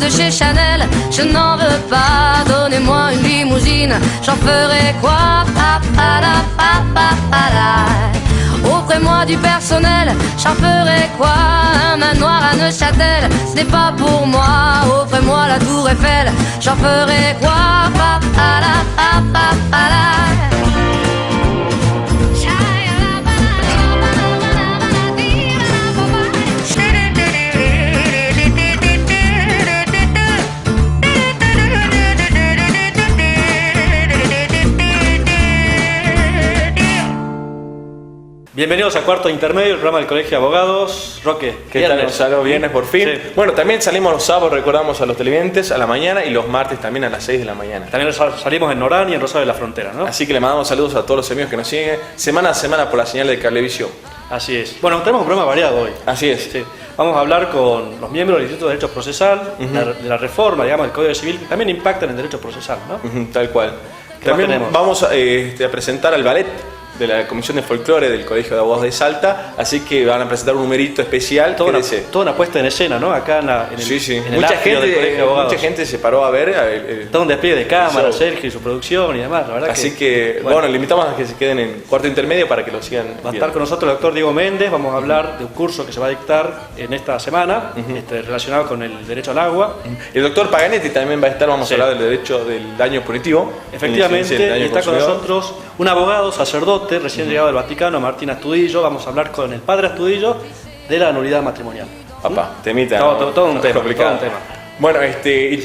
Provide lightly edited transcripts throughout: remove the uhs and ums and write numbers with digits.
de chez Chanel, je n'en veux pas. Donnez-moi une limousine, j'en ferai quoi? Offrez-moi du personnel, j'en ferai quoi? Un manoir à Neuchâtel, ce n'est pas pour moi. Offrez-moi la tour Eiffel, j'en ferai quoi? Bienvenidos a Cuarto Intermedio, el programa del Colegio de Abogados. Roque, ¿qué tal, Gonzalo? Viernes por fin. Sí. Bueno, también salimos los sábados, recordamos a los televidentes, a la mañana, y los martes también a las 6 de la mañana. También salimos en Orán y en Rosario de la Frontera, ¿no? Así que le mandamos saludos a todos los amigos que nos siguen semana a semana por la señal de Cablevisión. Así es. Bueno, tenemos un programa variado hoy. Así es. Sí. Vamos a hablar con los miembros del Instituto de Derecho Procesal, de la reforma, digamos, del Código Civil, que también impactan en el derecho procesal, ¿no? Tal cual. También vamos a presentar al ballet de la Comisión de Folclore del Colegio de Abogados de Salta, así que van a presentar un numerito especial. Toda una puesta en escena, ¿no? Acá en el, sí. En mucha gente se paró a ver. Todo un despliegue de cámara, Sergio y su producción y demás, la verdad. Así que bueno, le invitamos a que se queden en Cuarto Intermedio para que lo sigan viendo. Va a estar con nosotros el doctor Diego Méndez. Vamos a hablar de un curso que se va a dictar en esta semana, relacionado con el derecho al agua. El doctor Paganetti también va a estar, vamos a hablar del derecho del daño punitivo. Efectivamente, está con nosotros un abogado, sacerdote, recién llegado del Vaticano, Martín Astudillo. Vamos a hablar con el padre Astudillo de la nulidad matrimonial. Papá, temita. Todo un tema. Bueno,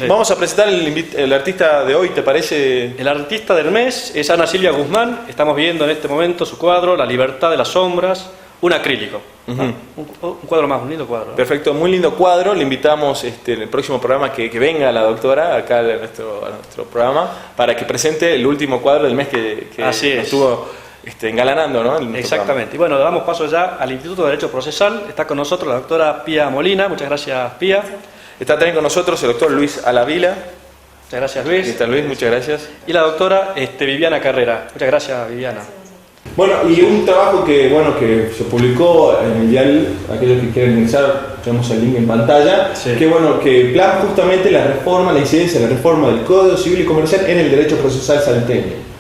vamos a presentar el artista de hoy, ¿te parece? El artista del mes es Ana Silvia Guzmán. Estamos viendo en este momento su cuadro, La libertad de las sombras, un acrílico. Un cuadro más, un lindo cuadro. Perfecto, muy lindo cuadro. Le invitamos en el próximo programa que venga la doctora acá a nuestro programa para que presente el último cuadro del mes que estuvo engalanando, ¿no? Exactamente. Y bueno, le damos paso ya al Instituto de Derecho Procesal. Está con nosotros la doctora Pía Molina. Muchas gracias, Pía. Está también con nosotros el doctor Luis Alavila. Muchas gracias, Luis. ¿Qué tal, Luis? Muchas gracias. Y la doctora Viviana Carrera. Muchas gracias, Viviana. Bueno, y un trabajo que se publicó en el diario, aquellos que quieren ingresar, tenemos el link en pantalla, que plan justamente la incidencia de la reforma del Código Civil y Comercial en el derecho procesal salteño.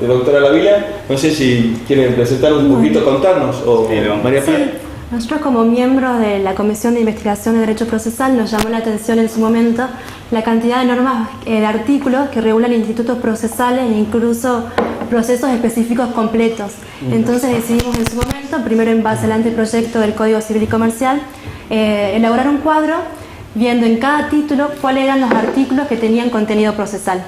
Doctora Alavila, no sé si quieren presentar un poquito, contarnos, o María Pía. Nosotros, como miembros de la Comisión de Investigación de Derecho Procesal, nos llamó la atención en su momento la cantidad de normas, de artículos que regulan institutos procesales e incluso procesos específicos completos. Entonces decidimos en su momento, primero en base al anteproyecto del Código Civil y Comercial, elaborar un cuadro viendo en cada título cuáles eran los artículos que tenían contenido procesal.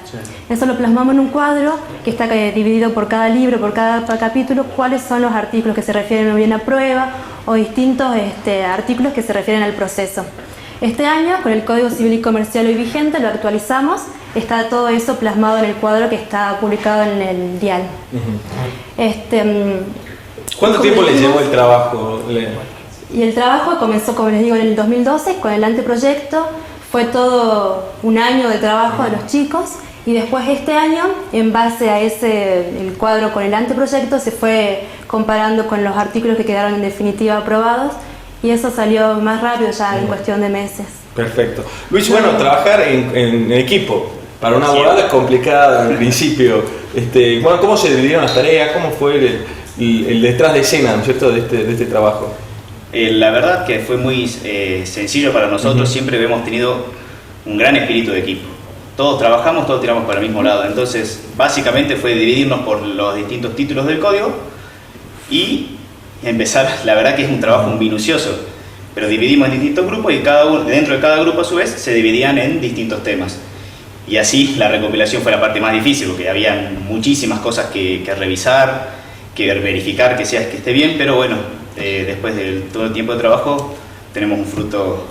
Eso lo plasmamos en un cuadro que está dividido por cada libro, por cada capítulo, cuáles son los artículos que se refieren o bien a prueba o distintos artículos que se refieren al proceso. Este año, con el Código Civil y Comercial hoy vigente, lo actualizamos. Está todo eso plasmado en el cuadro que está publicado en el dial. ¿Cuánto tiempo les llevó el trabajo? Y el trabajo comenzó, como les digo, en el 2012 con el anteproyecto. Fue todo un año de trabajo de los chicos, y después este año, en base a el cuadro con el anteproyecto, se fue comparando con los artículos que quedaron en definitiva aprobados, y eso salió más rápido, ya en cuestión de meses. Perfecto. Luis, bueno, trabajar en equipo para una abogada es complicado en principio. ¿Cómo se dividieron las tareas? ¿Cómo fue el detrás de escena, ¿no es cierto?, de este trabajo? La verdad que fue muy sencillo para nosotros. Siempre hemos tenido un gran espíritu de equipo. Todos trabajamos, todos tiramos para el mismo lado. Entonces, básicamente fue dividirnos por los distintos títulos del código y empezar. La verdad que es un trabajo minucioso, pero dividimos en distintos grupos, y dentro de cada grupo a su vez se dividían en distintos temas. Y así la recopilación fue la parte más difícil, porque había muchísimas cosas que revisar, que verificar que esté bien, pero bueno, después de todo el tiempo de trabajo tenemos un fruto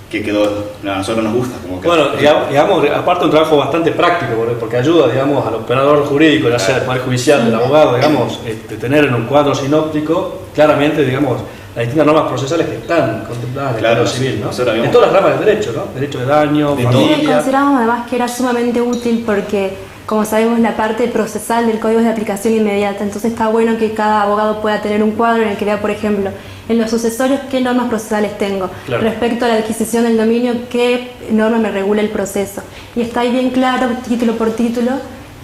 que quedó, a nosotros nos gusta. Bueno, digamos, aparte un trabajo bastante práctico, porque ayuda, digamos, al operador jurídico, ya sea el poder judicial, del abogado, digamos, tener en un cuadro sinóptico claramente, digamos, las distintas normas procesales que están contempladas en el Código Civil, ¿no? En todas las ramas del derecho, ¿no? Derecho de daño, familia. Sí, consideramos además que era sumamente útil porque, como sabemos, la parte procesal del código es de aplicación inmediata. Entonces está bueno que cada abogado pueda tener un cuadro en el que vea, por ejemplo, en los sucesorios qué normas procesales tengo, respecto a la adquisición del dominio, qué norma me regula el proceso. Y está ahí bien claro, título por título,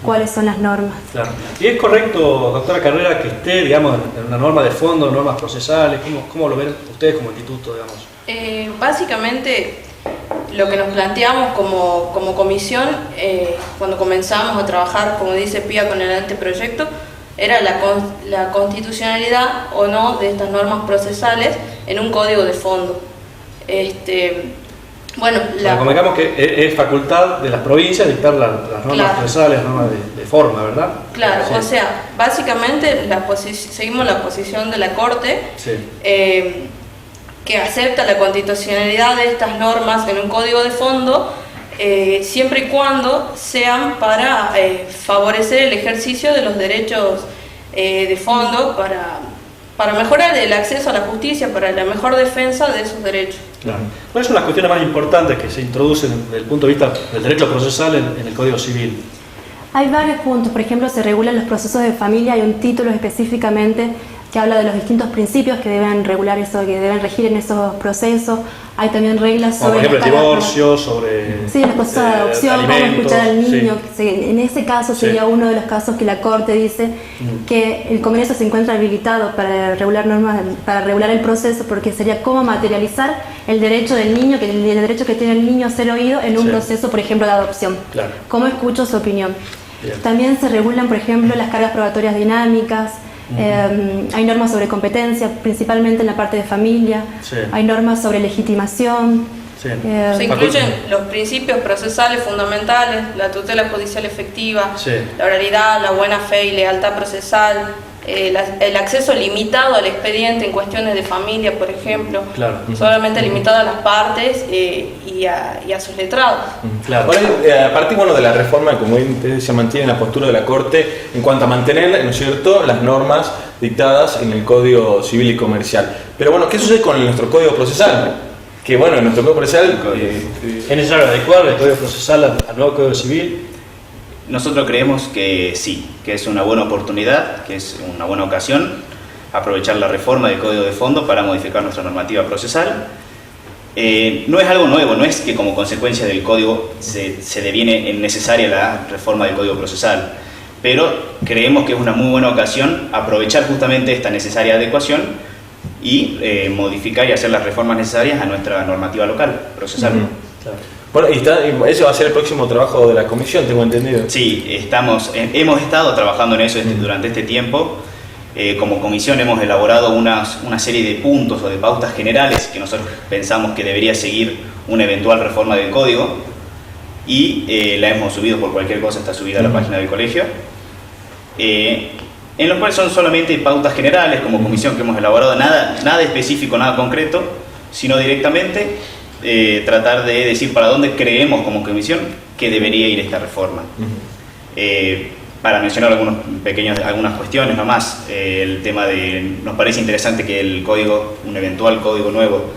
cuáles son las normas. Claro. ¿Y es correcto, doctora Carrera, que esté, digamos, en una norma de fondo, normas procesales? ¿Cómo lo ven ustedes como instituto, digamos? Básicamente, lo que nos planteamos como comisión, cuando comenzamos a trabajar, como dice Pía, con el anteproyecto, era la constitucionalidad o no de estas normas procesales en un código de fondo. Bueno, digamos que es facultad de las provincias dictar las normas procesales, las normas de forma, ¿verdad? Claro, sí. O sea, básicamente seguimos la posición de la Corte, sí. Que acepta la constitucionalidad de estas normas en un código de fondo, siempre y cuando sean para favorecer el ejercicio de los derechos de fondo, para mejorar el acceso a la justicia, para la mejor defensa de esos derechos. Claro. ¿Cuáles son las cuestiones más importantes que se introducen desde el punto de vista del derecho procesal en el Código Civil? Hay varios puntos, por ejemplo, se regulan los procesos de familia, hay un título específicamente que habla de los distintos principios que deben regular eso, que deben regir en esos procesos. Hay también reglas sobre... Por ejemplo, el divorcio, sobre... Sí, los procesos de adopción, cómo escuchar al niño. Sí. En ese caso sería uno de los casos que la Corte dice que el Congreso se encuentra habilitado para regular normas, para regular el proceso, porque sería cómo materializar el derecho del niño, el derecho que tiene el niño a ser oído en un proceso, por ejemplo, de adopción. Claro. Cómo escucho su opinión. Bien. También se regulan, por ejemplo, las cargas probatorias dinámicas. Hay normas sobre competencia, principalmente en la parte de familia. Sí. Hay normas sobre legitimación. Sí. Se incluyen los principios procesales fundamentales, la tutela judicial efectiva, la oralidad, la buena fe y lealtad procesal, el acceso limitado al expediente en cuestiones de familia, por ejemplo, solamente limitado a las partes y a sus letrados. Claro. Bueno, a partir de la reforma, como se mantiene la postura de la Corte en cuanto a mantener, ¿no es cierto?, las normas dictadas en el Código Civil y Comercial. Pero bueno, ¿qué sucede con nuestro Código Procesal? Que bueno, en nuestro Código Procesal ¿es necesario adecuar el Código Procesal al nuevo Código Civil? Nosotros creemos que sí, que es una buena oportunidad, que es una buena ocasión aprovechar la reforma del Código de Fondo para modificar nuestra normativa procesal. No es algo nuevo, no es que como consecuencia del Código se deviene necesaria la reforma del Código Procesal, pero creemos que es una muy buena ocasión aprovechar justamente esta necesaria adecuación y modificar y hacer las reformas necesarias a nuestra normativa local procesal. Claro. Bueno, y ese va a ser el próximo trabajo de la comisión, tengo entendido. Sí, hemos estado trabajando en eso durante este tiempo. Como comisión hemos elaborado una serie de puntos o de pautas generales que nosotros pensamos que debería seguir una eventual reforma del código y la hemos subido, por cualquier cosa está subida a la página del colegio, en los cuales son solamente pautas generales como comisión que hemos elaborado, nada específico, nada concreto, sino directamente tratar de decir para dónde creemos como comisión que debería ir esta reforma. Para mencionar algunas cuestiones nomás, el tema nos parece interesante que un eventual código nuevo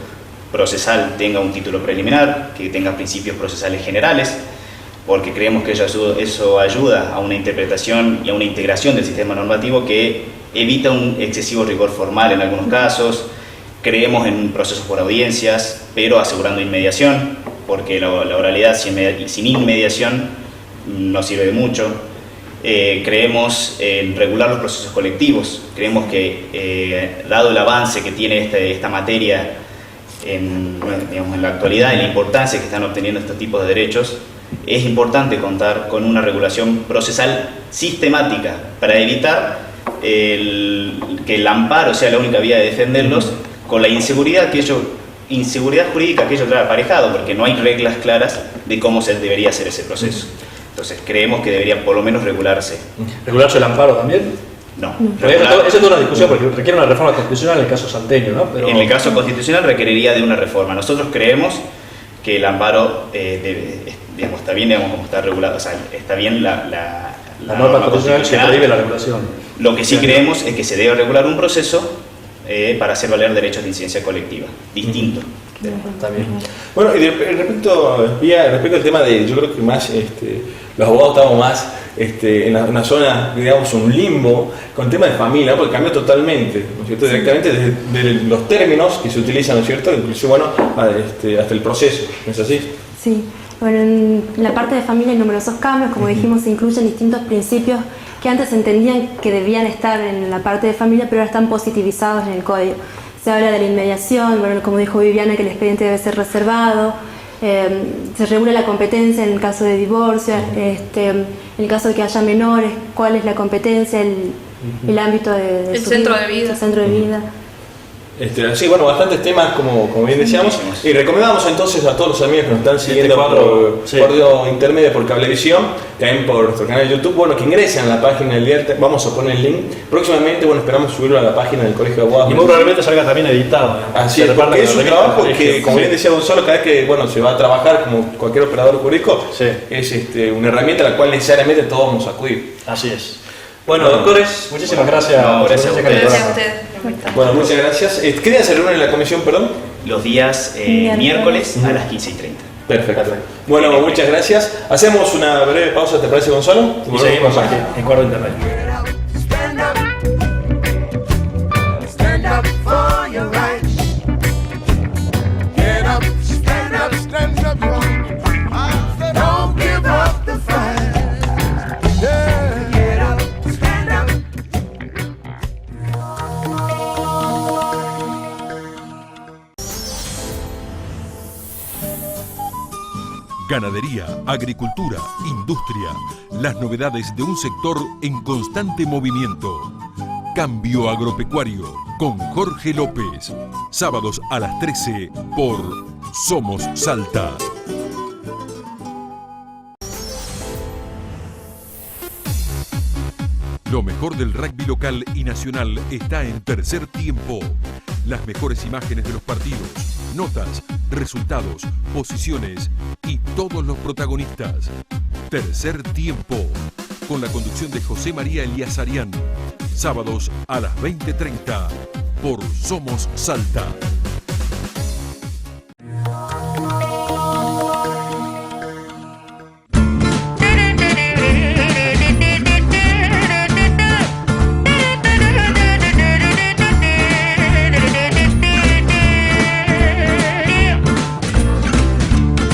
procesal tenga un título preliminar, que tenga principios procesales generales, porque creemos que eso ayuda a una interpretación y a una integración del sistema normativo que evita un excesivo rigor formal en algunos casos. Creemos en procesos por audiencias, pero asegurando inmediación, porque la oralidad sin inmediación no sirve de mucho. Creemos en regular los procesos colectivos. Creemos que, dado el avance que tiene esta materia en la actualidad y la importancia que están obteniendo estos tipos de derechos, es importante contar con una regulación procesal sistemática para evitar que el amparo sea la única vía de defenderlos, con la inseguridad jurídica que ello trae aparejado, porque no hay reglas claras de cómo se debería hacer ese proceso. Entonces creemos que debería por lo menos regularse. ¿Regularse el amparo también? No. Esa es toda una discusión porque requiere una reforma constitucional en el caso salteño, ¿no? Pero... En el caso constitucional requeriría de una reforma. Nosotros creemos que el amparo está bien, como está regulado, o sea, está bien la norma constitucional que prohíbe la regulación. Lo que sí creemos es que se debe regular un proceso para hacer valer derechos de incidencia colectiva, distinto. Está bien. Bueno, y respecto al tema de, yo creo que más los abogados estamos más en una zona, digamos, un limbo con el tema de familia, ¿no? Porque cambió totalmente, ¿no es cierto? Directamente desde los términos que se utilizan, ¿no es cierto? Incluso, bueno, hasta el proceso, ¿no es así? Sí, bueno, en la parte de familia hay numerosos cambios, como dijimos, se incluyen distintos principios que antes se entendían que debían estar en la parte de familia, pero ahora están positivizados en el código. Se habla de la inmediación, bueno, como dijo Viviana, que el expediente debe ser reservado, se regula la competencia en el caso de divorcio, en el caso de que haya menores, cuál es la competencia, el ámbito de el su centro vida, de vida. el centro de vida. Sí, bueno, bastantes temas, como bien decíamos, y recomendamos entonces a todos los amigos que nos están siguiendo por audio intermedio, por Cablevisión, también por nuestro canal de YouTube, bueno, que ingresen a la página del día, vamos a poner el link, próximamente, bueno, esperamos subirlo a la página del Colegio de Abogados. Y muy probablemente salga también editado. Así es, porque es un trabajo que, como bien decía Gonzalo, cada vez que, bueno, se va a trabajar como cualquier operador jurídico, es una herramienta a la cual necesariamente todos vamos a acudir. Así es. Bueno, doctores, muchísimas gracias. Gracias a ustedes. Bueno, muchas gracias. ¿Qué día se reúne en la comisión, perdón? Los días miércoles a las 15:30. Perfecto. Bueno, muchas gracias. Hacemos una breve pausa, ¿te parece, Gonzalo? Y seguimos aquí, en Cuadro Intermedio. Stand up for your rights. Get up, stand up, stand up. Don't give up the fight. Yeah. Get up, stand up. Ganadería, agricultura, industria, las novedades de un sector en constante movimiento. Cambio Agropecuario con Jorge López. Sábados a las 13 por Somos Salta. Lo mejor del rugby local y nacional está en Tercer Tiempo. Las mejores imágenes de los partidos, notas, resultados, posiciones y todos los protagonistas. Tercer Tiempo, con la conducción de José María Eliazarian. Sábados a las 20:30 por Somos Salta.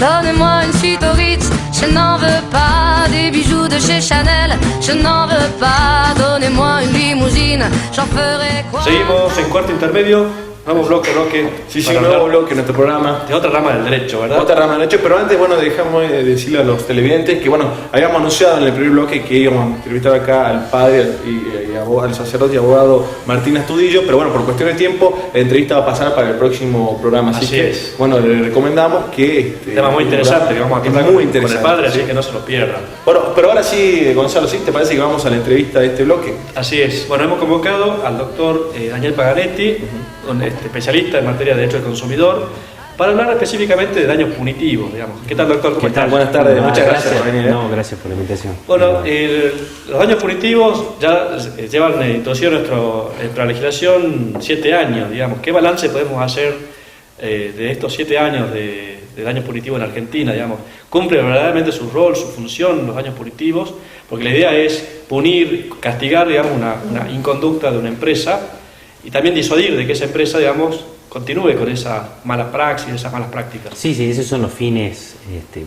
Donnez-moi une suite au Ritz, je n'en veux pas. Des bijoux de chez Chanel, je n'en veux pas. Donnez-moi une limousine, j'en ferai quoi. Seguimos en Cuarto Intermedio. Vamos bloque a bloque. Sí, un nuevo bloque en nuestro programa. De otra rama del derecho, ¿verdad? Otra rama del derecho, pero antes, bueno, dejamos decirle a los televidentes que, bueno, habíamos anunciado en el primer bloque que íbamos a entrevistar acá al padre y al sacerdote y abogado Martín Astudillo, pero bueno, por cuestión de tiempo, la entrevista va a pasar para el próximo programa. Así que, es. Bueno, le recomendamos que... tema muy interesante que vamos a contar muy con el padre, así que no se lo pierdan. Bueno, pero ahora sí, Gonzalo, ¿sí te parece que vamos a la entrevista de este bloque? Así es. Bueno, hemos convocado al doctor Daniel Paganetti, especialista en materia de derecho del consumidor, para hablar específicamente de daños punitivos, digamos. ¿Qué tal, doctor? ¿Cómo estás? Buenas tardes, muchas gracias por venir. No, gracias por la invitación. Bueno, los daños punitivos ya llevan introducido nuestra legislación 7 años, digamos. ¿Qué balance podemos hacer de estos 7 años de daños punitivos en Argentina, digamos? ¿Cumple verdaderamente su rol, su función los daños punitivos? Porque la idea es punir, castigar, digamos, una inconducta de una empresa y también disuadir de que esa empresa, digamos, continúe con esa mala praxis, esas malas prácticas. Sí, esos son los fines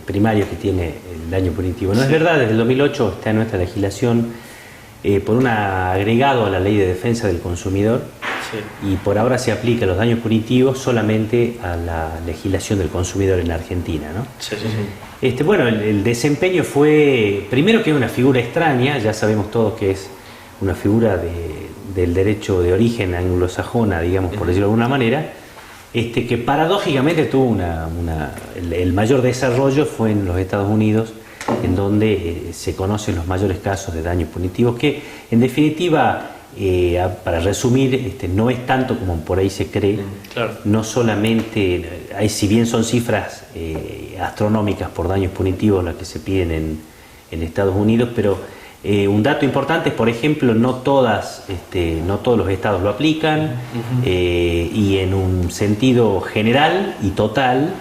primarios que tiene el daño punitivo. No es verdad, desde el 2008 está en nuestra legislación por un agregado a la Ley de Defensa del Consumidor, y por ahora se aplica los daños punitivos solamente a la legislación del consumidor en Argentina, ¿no? Bueno, el desempeño fue, primero, que es una figura extraña, ya sabemos todos que es una figura del derecho de origen anglosajona, digamos, por decirlo de alguna manera, que paradójicamente tuvo el mayor desarrollo fue en los Estados Unidos, en donde se conocen los mayores casos de daños punitivos, que en definitiva, para resumir, no es tanto como por ahí se cree. Claro. No solamente, si bien son cifras astronómicas por daños punitivos las que se piden en Estados Unidos, pero Un dato importante es, por ejemplo, no todos los estados lo aplican, y en un sentido general y total,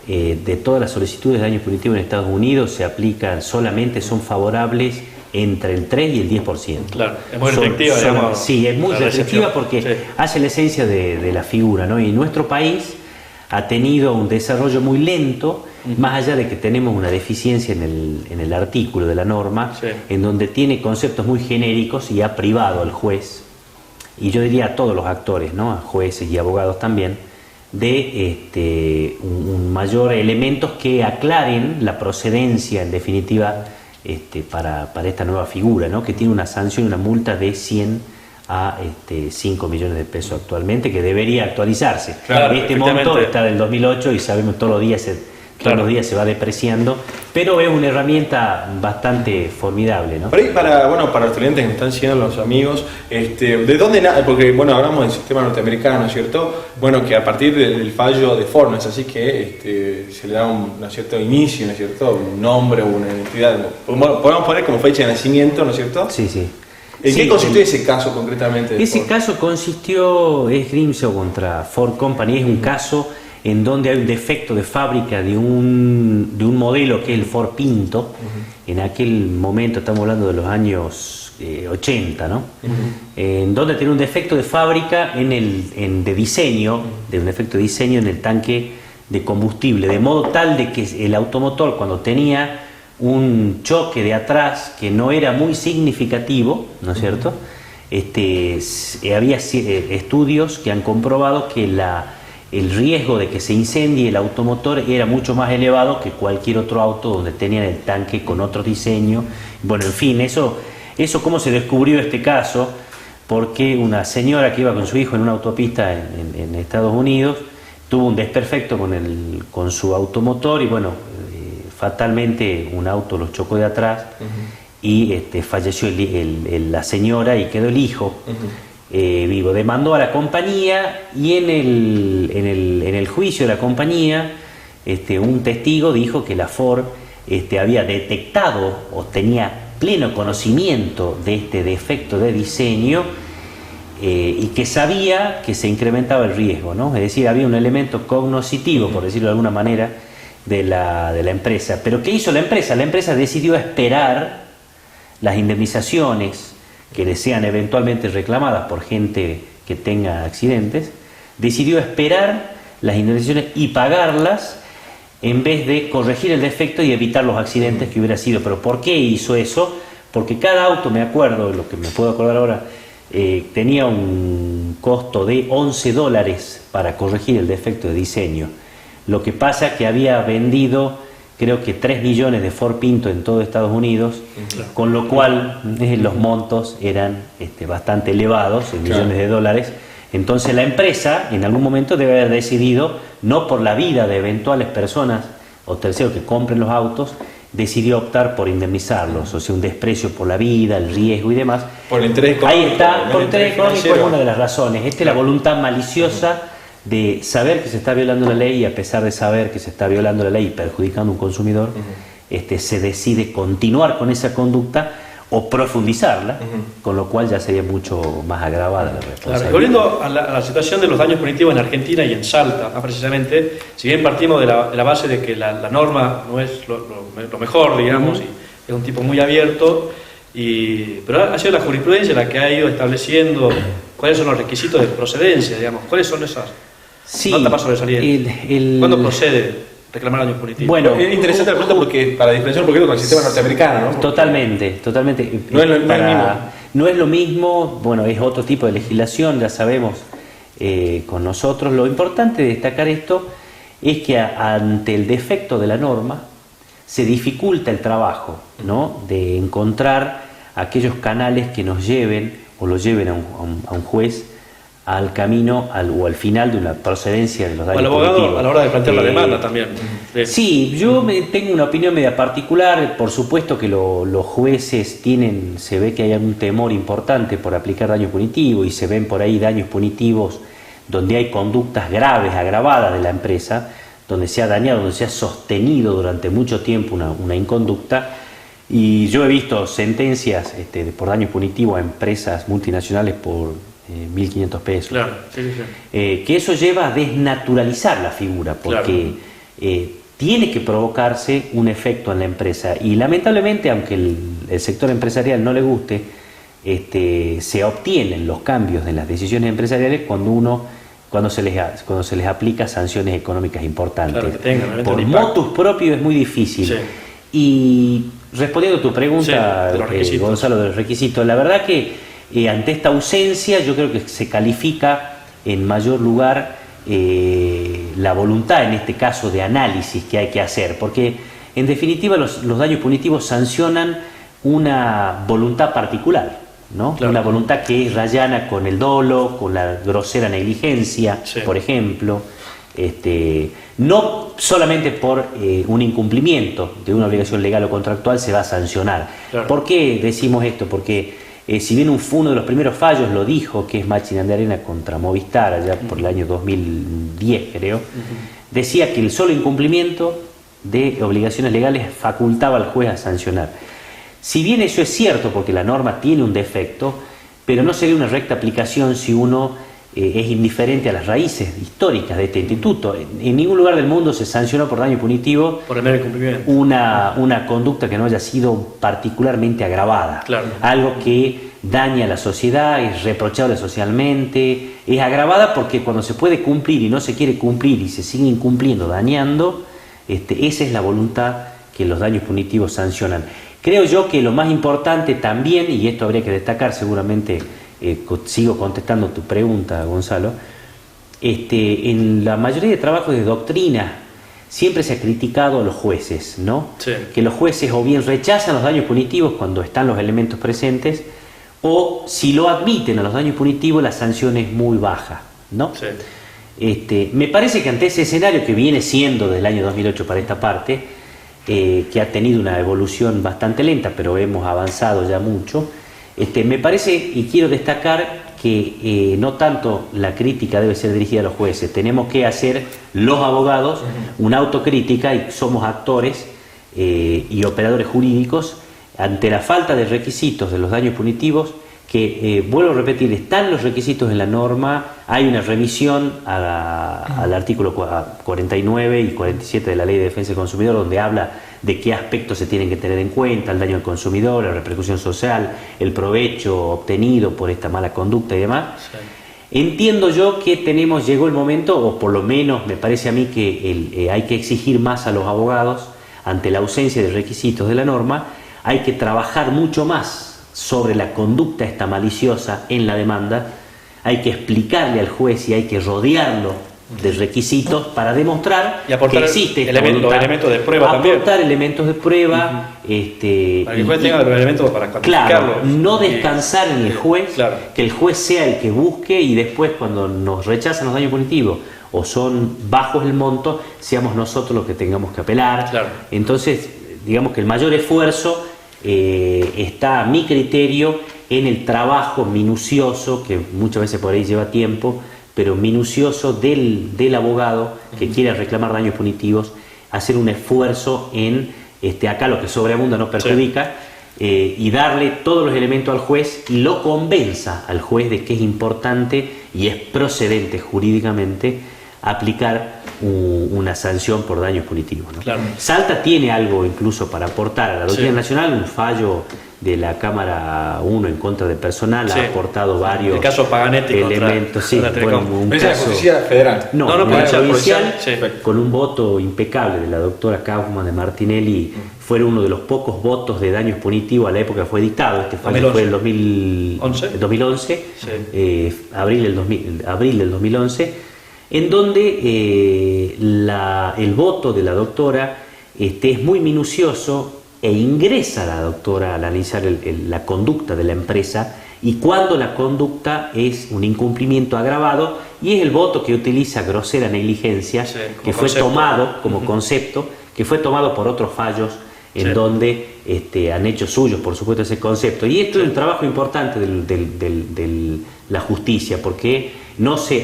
de todas las solicitudes de daño punitivo en Estados Unidos se aplican solamente, son favorables entre el 3 y el 10%. Claro, es muy restrictiva, digamos. Sí, es muy restrictiva porque hace la esencia de la figura, ¿no? Y nuestro país ha tenido un desarrollo muy lento, más allá de que tenemos una deficiencia en el artículo de la norma, en donde tiene conceptos muy genéricos y ha privado al juez, y yo diría a todos los actores, ¿no? A jueces y abogados también, de un mayor elementos que aclaren la procedencia, en definitiva, para esta nueva figura, ¿no? Que tiene una sanción, una multa de 100 a 5 millones de pesos actualmente, que debería actualizarse. Claro, este monto está del 2008 y sabemos todos los días se va depreciando, pero es una herramienta bastante formidable, ¿no? Por ahí, para los estudiantes que me están siguiendo, los amigos, ¿de dónde nace? Porque, hablamos del sistema norteamericano, ¿cierto? Bueno, que a partir del fallo de Ford, es así que se le da un cierto inicio, ¿no es cierto? Un nombre o una identidad. Podemos poner como fecha de nacimiento, ¿no es cierto? Sí, sí. ¿En qué consistió ese caso concretamente? Ese caso es Grimshaw contra Ford Company, es un caso en donde hay un defecto de fábrica de un modelo que es el Ford Pinto. En aquel momento, estamos hablando de los años 80, ¿no? En donde tiene un defecto de fábrica de diseño, un defecto de diseño en el tanque de combustible, de modo tal de que el automotor, cuando tenía un choque de atrás que no era muy significativo, ¿no es cierto? Había estudios que han comprobado que el riesgo de que se incendie el automotor era mucho más elevado que cualquier otro auto donde tenían el tanque con otro diseño. Bueno, en fin, eso cómo se descubrió este caso, porque una señora que iba con su hijo en una autopista en Estados Unidos tuvo un desperfecto con su automotor y fatalmente un auto los chocó de atrás y falleció la señora y quedó el hijo. Vivo, demandó a la compañía y en el juicio de la compañía un testigo dijo que la Ford había detectado o tenía pleno conocimiento de este defecto de diseño y que sabía que se incrementaba el riesgo, ¿no? Es decir, había un elemento cognoscitivo, por decirlo de alguna manera, de la empresa. Pero ¿qué hizo la empresa? La empresa decidió esperar las indemnizaciones que le sean eventualmente reclamadas por gente que tenga accidentes, decidió esperar las indemnizaciones y pagarlas en vez de corregir el defecto y evitar los accidentes que hubiera sido. ¿Pero por qué hizo eso? Porque cada auto, me acuerdo, lo que me puedo acordar ahora, tenía un costo de $11 para corregir el defecto de diseño. Lo que pasa es que había vendido creo que 3 millones de Ford Pinto en todo Estados Unidos, con lo cual los montos eran bastante elevados, en millones de dólares. Entonces la empresa en algún momento debe haber decidido, no por la vida de eventuales personas o terceros que compren los autos, decidió optar por indemnizarlos, o sea, un desprecio por la vida, el riesgo y demás. Por el interés económico. Ahí está, por el interés económico es una de las razones. Esta es la voluntad maliciosa de saber que se está violando la ley y a pesar de saber que se está violando la ley y perjudicando a un consumidor, se decide continuar con esa conducta o profundizarla, con lo cual ya sería mucho más agravada la responsabilidad. Claro, volviendo a la situación de los daños punitivos en Argentina y en Salta, más precisamente, si bien partimos de la base de que la norma no es lo mejor, digamos, y es un tipo muy abierto, pero ha sido la jurisprudencia la que ha ido estableciendo cuáles son los requisitos de procedencia, digamos, cuáles son esas notas más sobresalientes. ¿Cuándo procede reclamar daños punitivos? Bueno, es interesante la pregunta porque para diferenciar un poquito con el sistema norteamericano, ¿no? Totalmente. No es lo mismo, bueno, es otro tipo de legislación, ya sabemos, con nosotros. Lo importante de destacar esto es que ante el defecto de la norma se dificulta el trabajo, ¿no? De encontrar aquellos canales que nos lleven o lo lleven a un juez al camino o al final de una procedencia de los daños punitivos. Al abogado a la hora de plantear la demanda también. Sí, yo tengo una opinión media particular. Por supuesto que los jueces se ve que hay algún temor importante por aplicar daño punitivo y se ven por ahí daños punitivos donde hay conductas graves, agravadas de la empresa, donde se ha dañado, donde se ha sostenido durante mucho tiempo una inconducta. Y yo he visto sentencias por daño punitivo a empresas multinacionales por 1.500 pesos. Claro, sí. Que eso lleva a desnaturalizar la figura, porque tiene que provocarse un efecto en la empresa. Y lamentablemente, aunque el sector empresarial no le guste, se obtienen los cambios de las decisiones empresariales cuando se les aplica sanciones económicas importantes. Claro, por motus propio es muy difícil. Sí. Y respondiendo a tu pregunta, Gonzalo, de los requisitos, la verdad que ante esta ausencia yo creo que se califica en mayor lugar la voluntad, en este caso, de análisis que hay que hacer, porque en definitiva los daños punitivos sancionan una voluntad particular, ¿no? Claro. Una voluntad que es rayana con el dolo, con la grosera negligencia, por ejemplo. No solamente por un incumplimiento de una obligación legal o contractual se va a sancionar. Claro. ¿Por qué decimos esto? Porque si bien uno de los primeros fallos lo dijo, que es Machina de Arena contra Movistar, allá por el año 2010 creo, decía que el solo incumplimiento de obligaciones legales facultaba al juez a sancionar. Si bien eso es cierto, porque la norma tiene un defecto, pero no sería una recta aplicación si uno es indiferente a las raíces históricas de este instituto. En ningún lugar del mundo se sancionó por daño punitivo por el mero incumplimiento una conducta que no haya sido particularmente agravada. Claro. Algo que daña a la sociedad, es reprochable socialmente, es agravada porque cuando se puede cumplir y no se quiere cumplir y se sigue incumpliendo, dañando, esa es la voluntad que los daños punitivos sancionan. Creo yo que lo más importante también, y esto habría que destacar seguramente, sigo contestando tu pregunta, Gonzalo, en la mayoría de trabajos de doctrina siempre se ha criticado a los jueces, ¿no? Sí. Que los jueces o bien rechazan los daños punitivos cuando están los elementos presentes, o si lo admiten a los daños punitivos la sanción es muy baja, ¿no? Sí. Me parece que ante ese escenario que viene siendo del año 2008 para esta parte, que ha tenido una evolución bastante lenta, pero hemos avanzado ya mucho, me parece, y quiero destacar que no tanto la crítica debe ser dirigida a los jueces, tenemos que hacer los abogados una autocrítica, y somos actores y operadores jurídicos ante la falta de requisitos de los daños punitivos, que vuelvo a repetir, están los requisitos en la norma, hay una revisión al artículo 49 y 47 de la Ley de Defensa del Consumidor, donde habla de qué aspectos se tienen que tener en cuenta: el daño al consumidor, la repercusión social, el provecho obtenido por esta mala conducta y demás. Sí. Entiendo yo que llegó el momento, o por lo menos me parece a mí que hay que exigir más a los abogados ante la ausencia de requisitos de la norma. Hay que trabajar mucho más sobre la conducta esta maliciosa en la demanda, hay que explicarle al juez y hay que rodearlo de requisitos para demostrar que existe esta voluntad. Los elementos de prueba también. Aportar elementos de prueba. Para que el juez tenga los elementos para cuantificarlos. Claro, no descansar en el juez, claro. Que el juez sea el que busque, y después cuando nos rechazan los daños punitivos o son bajos el monto, seamos nosotros los que tengamos que apelar. Claro. Entonces, digamos que el mayor esfuerzo está, a mi criterio, en el trabajo minucioso, que muchas veces por ahí lleva tiempo, pero minucioso del abogado que quiere reclamar daños punitivos, hacer un esfuerzo en, acá lo que sobreabunda no perjudica, y darle todos los elementos al juez y lo convenza al juez de que es importante y es procedente jurídicamente aplicar una sanción por daños punitivos, ¿no? Claro. Salta tiene algo incluso para aportar a la doctrina nacional, un fallo de la Cámara 1 en contra del personal, ha aportado varios el caso Paganetti elementos. ¿Es la justicia federal? No, provincial, con un voto impecable de la doctora Kaufmann de Martinelli. Fue uno de los pocos votos de daños punitivos a la época que fue dictado. Este fallo fue el 2011, abril del 2011. En donde el voto de la doctora es muy minucioso, e ingresa la doctora al analizar la conducta de la empresa, y cuando la conducta es un incumplimiento agravado, y es el voto que utiliza grosera negligencia, que fue tomado como concepto, que fue tomado por otros fallos en donde han hecho suyos, por supuesto, ese concepto. Y esto es un trabajo importante de la justicia, porque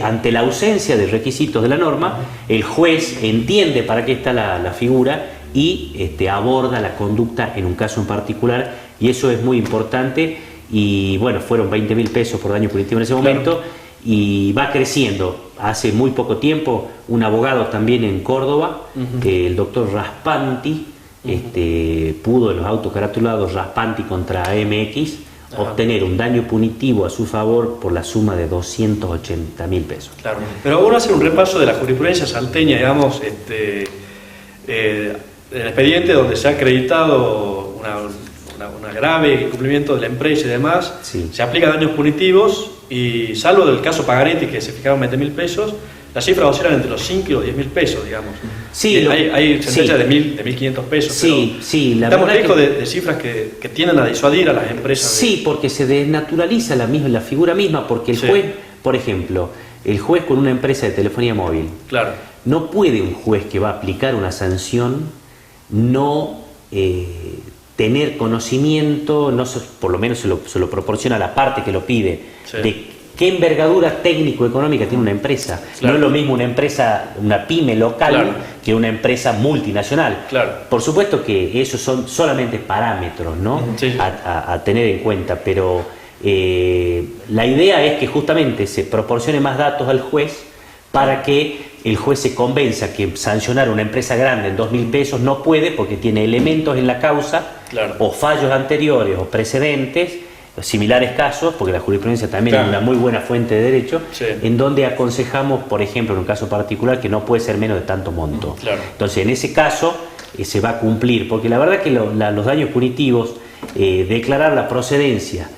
ante la ausencia de requisitos de la norma, el juez entiende para qué está la figura y aborda la conducta en un caso en particular, y eso es muy importante. Y bueno, fueron 20.000 pesos por daño punitivo en ese momento, y va creciendo. Hace muy poco tiempo un abogado también en Córdoba, el doctor Raspanti, pudo en los autos caratulados Raspanti contra MX obtener un daño punitivo a su favor por la suma de 280.000 pesos. Claro, pero vamos a hacer un repaso de la jurisprudencia salteña, digamos, el expediente donde se ha acreditado una grave incumplimiento de la empresa y demás, se aplica daños punitivos y salvo del caso Pagaretti, que se fijaron 20.000 pesos, las cifras oscilan entre los 5 y los 10.000 pesos, digamos. Sí, hay sentencias de 1.500 pesos. Sí, sí, estamos lejos de cifras que tienden a disuadir a las empresas. Sí, porque se desnaturaliza la figura misma, porque el juez, por ejemplo, el juez con una empresa de telefonía móvil, no puede un juez que va a aplicar una sanción no tener conocimiento, por lo menos se lo proporciona a la parte que lo pide, de qué envergadura técnico-económica tiene una empresa. No es lo mismo una empresa, una pyme local, que una empresa multinacional. Por supuesto que esos son solamente parámetros, ¿no? A tener en cuenta, pero la idea es que justamente se proporcione más datos al juez para que el juez se convenza que sancionar a una empresa grande en 2.000 pesos no puede, porque tiene elementos en la causa, o fallos anteriores o precedentes, similares casos, porque la jurisprudencia también es una muy buena fuente de derecho, en donde aconsejamos, por ejemplo, en un caso particular, que no puede ser menos de tanto monto. Entonces, en ese caso se va a cumplir, porque la verdad que los daños punitivos, declarar la procedencia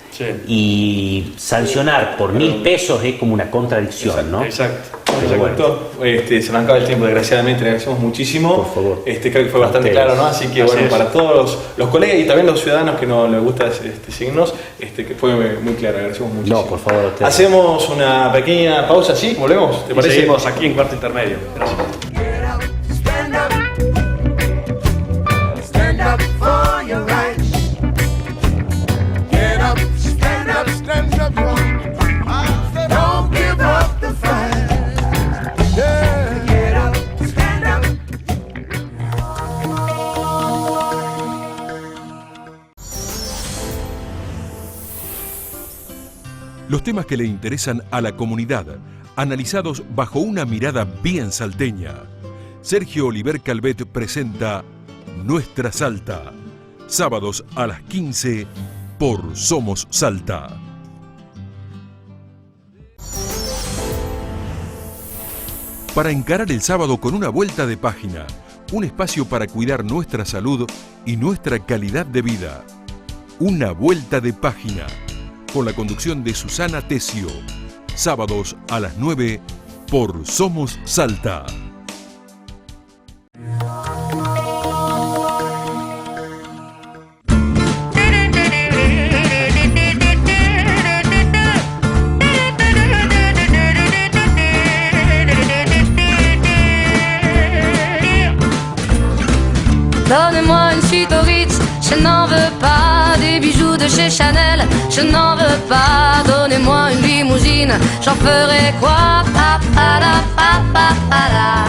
y sancionar por 1.000 pesos es como una contradicción, ¿no? Exacto. Se me acaba el tiempo, desgraciadamente, le agradecemos muchísimo. Por favor. Creo que fue bastante claro, ¿no? Así que bueno, para todos los colegas y también los ciudadanos que no les gusta seguirnos, que fue muy claro, agradecemos muchísimo. No, por favor. Hacemos una pequeña pausa, ¿sí? ¿Volvemos? ¿Te parece? Seguimos aquí en Cuarto Intermedio. Gracias. Los temas que le interesan a la comunidad, analizados bajo una mirada bien salteña. Sergio Oliver Calvet presenta Nuestra Salta, sábados a las 15 por Somos Salta. Para encarar el sábado con una vuelta de página, un espacio para cuidar nuestra salud y nuestra calidad de vida. Una vuelta de página, con la conducción de Susana Tesio, sábados a las 9 por Somos Salta. Donnez-moi une suite au Ritz, je n'en veux pas. Des bijoux de chez Chanel, je n'en veux pas. Donnez-moi une limousine, j'en ferai quoi? Pa, pa, la, pa, pa, pa, la.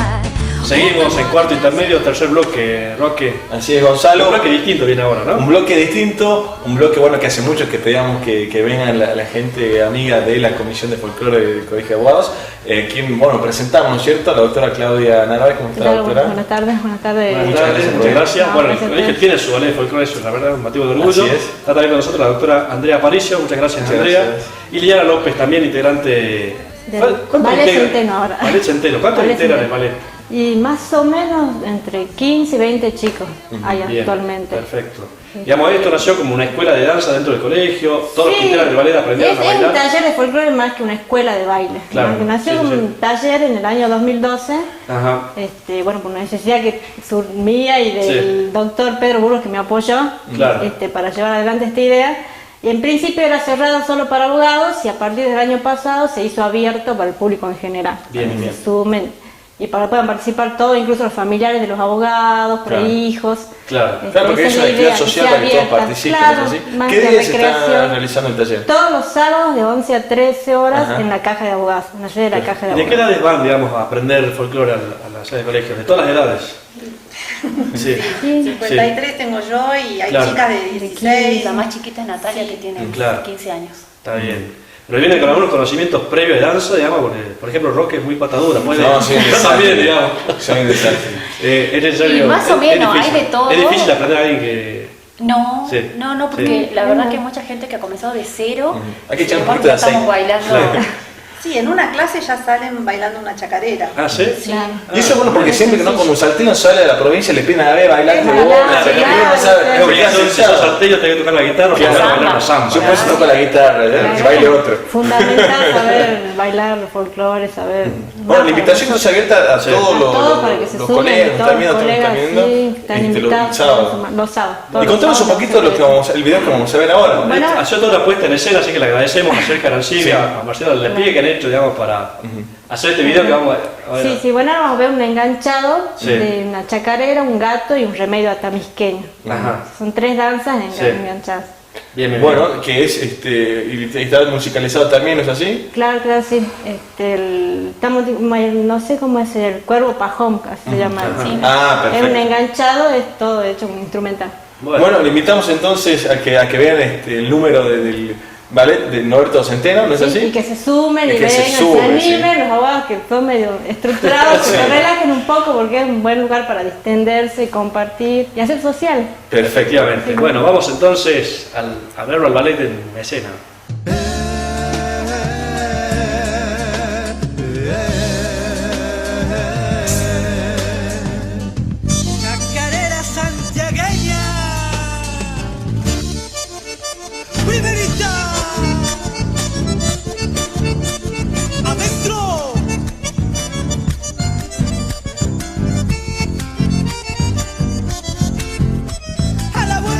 Seguimos en Cuarto Intermedio, tercer bloque, Roque. Así es, Gonzalo. Un bloque distinto viene ahora, ¿no? Un bloque distinto, un bloque bueno que hace mucho que pedíamos que vengan la gente amiga de la Comisión de Folclore del Colegio de Abogados, quien, bueno, presentamos, ¿no es cierto?, a la doctora Claudia Narváez. ¿Cómo está, doctora? Buenas tardes. Muchas gracias. Bueno, el colegio tiene su ballet de folclore, eso es la verdad un motivo de orgullo. Está también con nosotros la doctora Andrea Aparicio, muchas gracias, Andrea. Y Liliana López, también integrante del Ballet Centeno ahora. Ballet Centeno, ¿cuántos integran el ballet? Y más o menos entre 15 y 20 chicos hay actualmente. Perfecto. Digamos, esto nació como una escuela de danza dentro del colegio, todos los que integran el ballet aprendieron a bailar. Es un taller de folclore más que una escuela de baile. Nació un taller en el año 2012, bueno, por una necesidad mía y del doctor Pedro Burgos, que me apoyó para llevar adelante esta idea. Y en principio era cerrado solo para abogados y a partir del año pasado se hizo abierto para el público en general. Bien. Se sumen y para que puedan participar todos, incluso los familiares de los abogados, por ahí hijos. Claro, porque es una actividad social para que todos participen. Claro, ¿Qué días se está realizando el taller? Todos los sábados de 11 a 13 horas en la Caja de Abogados, en la sede de la Caja de ¿Y de Abogados. qué edades van, digamos, a aprender folclore a la sede de colegio? De todas las edades. Sí. 53 tengo yo y hay chicas de 16. La más chiquita es Natalia, que tiene 15 años. Está bien. Pero viene con algunos conocimientos previos de danza, digamos, porque, por ejemplo, rock es muy patadura. Puede, no, sí, también, digamos. Soy un desastre. Es necesario. Y más o menos, hay de todo. Es difícil aprender a alguien que. No, sí. no, porque la verdad que hay mucha gente que ha comenzado de cero. Hay que echar un poquito de aceite. Estamos bailando. Claro. Sí, en una clase ya salen bailando una chacarera. ¿Ah, sí? Sí. Y eso es bueno porque siempre que no, como un salteño sale de la provincia le piden a ver bailando de bola, es obligatorio, si sos salteño tenés que tocar la guitarra para bailar la samba. Yo pues toco la guitarra, baile otro. Fundamental saber bailar los folclore, saber. Bueno, la invitación es abierta a todos los colegas, están viendo, están invitados los sábados. Y contanos un poquito el video que vamos a ver ahora. Bueno, ha sido toda una puesta en escena, así que le agradecemos a Sergio Arancibia, a Marcelo del Despliegue que han hecho, digamos, para hacer este video que vamos a ver. Sí, bueno, ahora vamos a ver un enganchado de una chacarera, un gato y un remedio atamisqueño. Son 3 danzas enganchadas. Bien. Bueno, que es y está musicalizado también, ¿no es así? Claro, sí. Estamos, no sé cómo es el cuervo pajón, así se llama. Perfecto. Es un enganchado, es todo hecho un instrumental. Bueno, le invitamos entonces a que vean el número del ballet de Norberto Centeno, ¿no es así? Y que se sumen y vengan, se animen, los abogados que son medio estructurados, que se relajen un poco porque es un buen lugar para distenderse, compartir y hacer social. Efectivamente. Bueno, vamos entonces a verlo al ballet en escena. Chacarera santiagueña, primerita. ¡Adentro! ¡A la vuelta!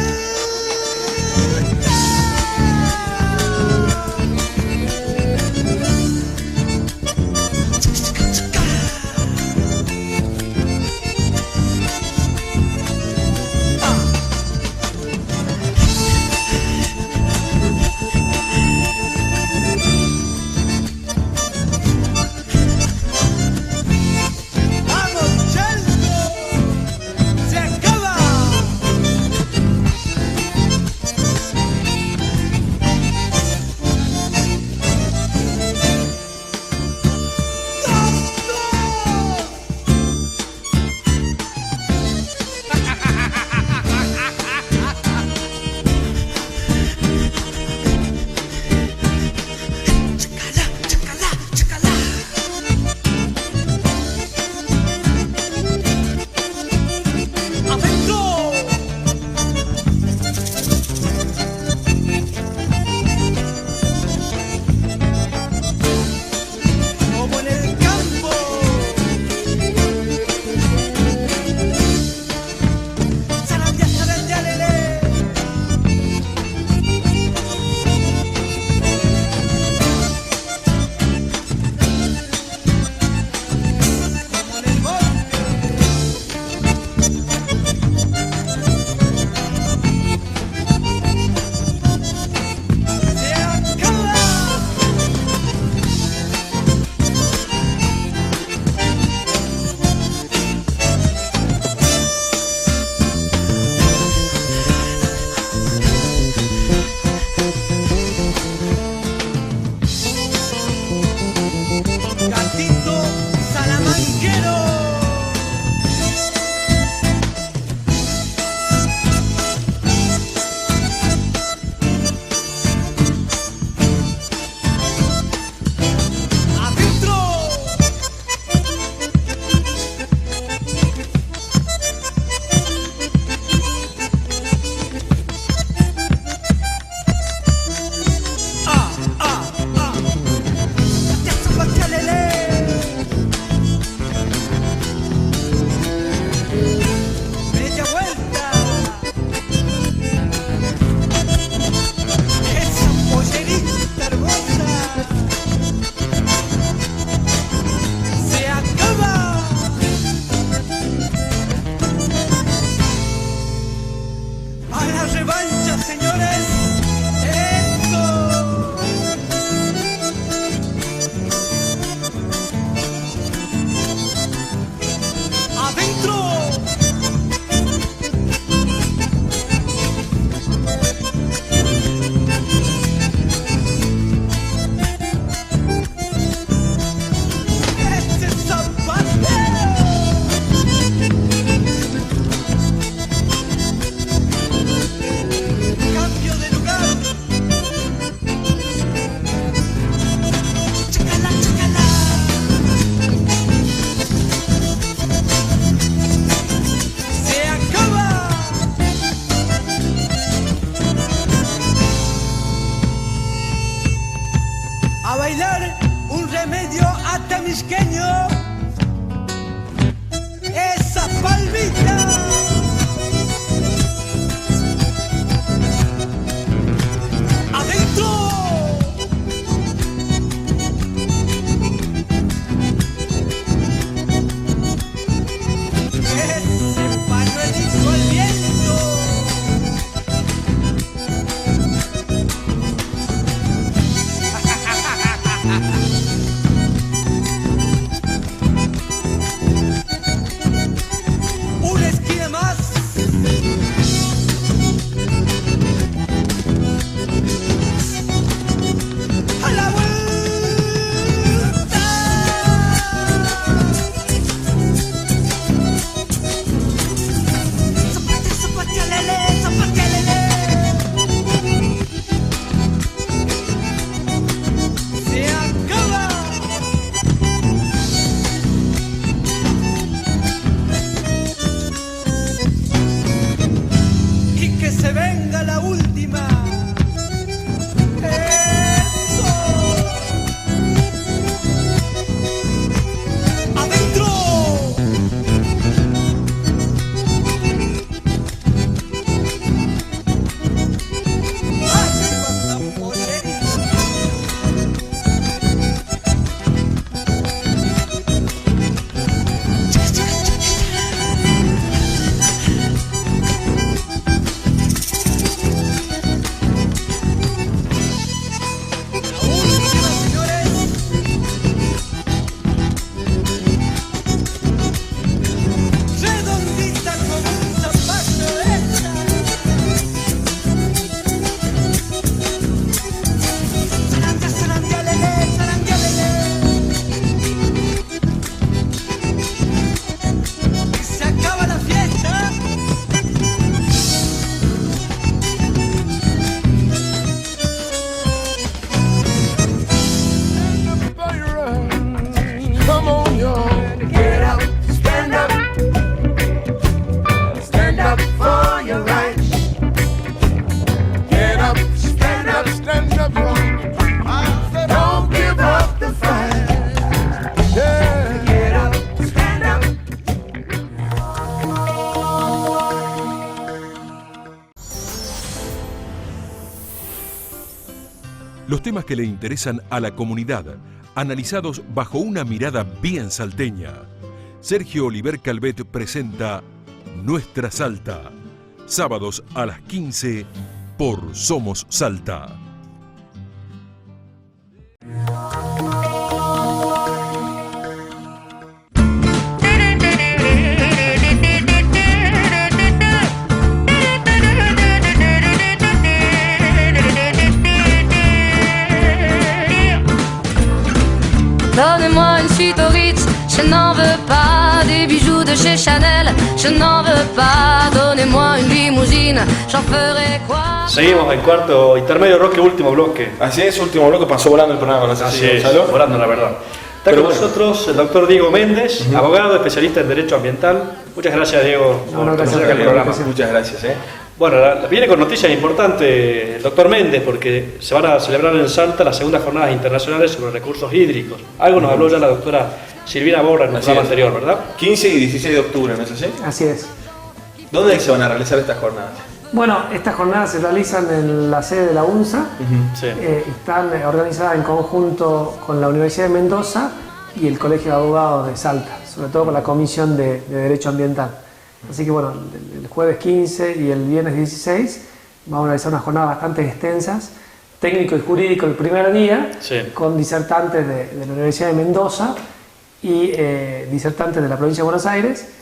Los temas que le interesan a la comunidad, analizados bajo una mirada bien salteña. Sergio Oliver Calvet presenta Nuestra Salta, sábados a las 15 por Somos Salta. Donnez-moi une suite au Ritz, je n'en veux pas. Des bijoux de chez Chanel, je n'en veux pas. Donnez-moi une limousine, j'en ferai quoi. Seguimos en cuarto intermedio roque, último bloque. Así es, último bloque, pasó volando el programa, no sé Así si es, Gonzalo. volando la verdad. Está con nosotros el doctor Diego Méndez, abogado, especialista en Derecho Ambiental. Muchas gracias, Diego, por conocer acá el programa. Muchas gracias. Bueno, viene con noticias importantes el doctor Méndez, porque se van a celebrar en Salta las segundas jornadas internacionales sobre recursos hídricos. Algo nos habló ya la doctora Silvina Borra en el programa anterior, ¿verdad? 15 y 16 de octubre, ¿no es así? Así es. ¿Dónde se van a realizar estas jornadas? Bueno, estas jornadas se realizan en la sede de la UNSA. Sí. Están organizadas en conjunto con la Universidad de Mendoza y el Colegio de Abogados de Salta, sobre todo con la Comisión de Derecho Ambiental. Así que bueno, el jueves 15 y el viernes 16 vamos a realizar unas jornadas bastante extensas, técnico y jurídico el primer día, con disertantes de la Universidad de Mendoza y disertantes de la provincia de Buenos Aires.